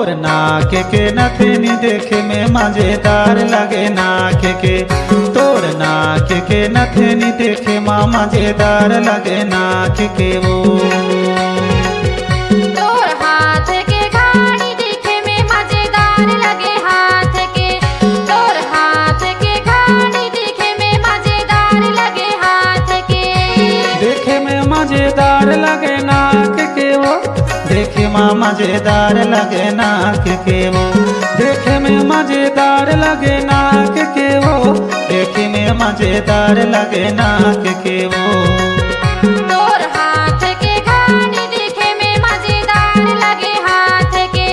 तोर नाक के नथनी देखे में मजेदार लगे नाक के। तोर नाक के नथनी देखे में मजेदार लगे नाक के वो। तोर हाथ के घानी देखे में मजेदार लगे हाथ के। तोर हाथ के घानी देखे में मजेदार लगे हाथ के। देखे में मजेदार लगे नाक के वो। देखे में मजेदार लगे नाक के वो। देखे में मजेदार लगे नाक के वो। देखे में मजेदार लगे नाक के वो। तोर हाथ के घानी देखे में मजेदार लगे हाथ के।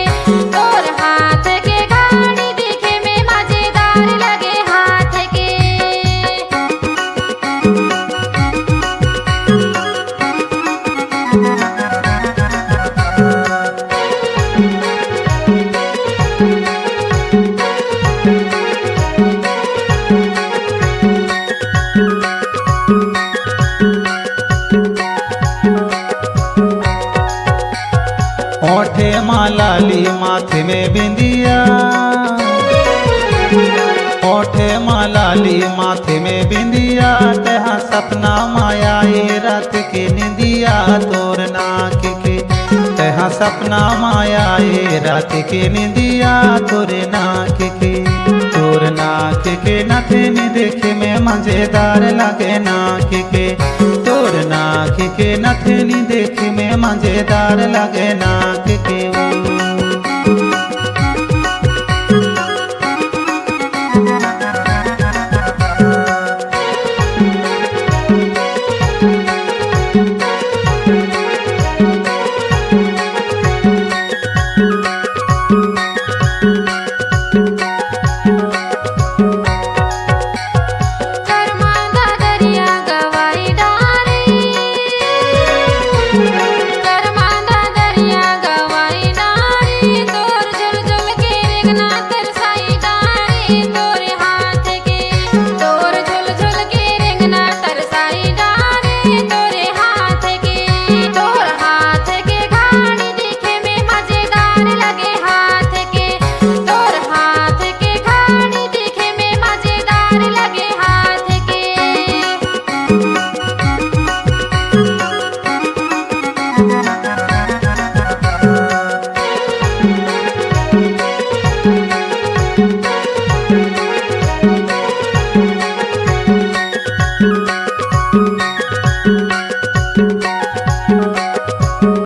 तोर हाथ के घानी देखे में मजेदार लगे हाथ के। ओठे मालाली माथे में बिंदिया। ओठे मालाली माथे में बिंदिया। तहा सपना माया ये रात के निंदिया तोर नाक के। तहा सपना माया ये रात के निंदिया तोरे नाक के। तोर नाक के नथनी देखे में मजेदार लगे नाक के। तोर नाक के नथनी देखे में मजेदार लगे नाक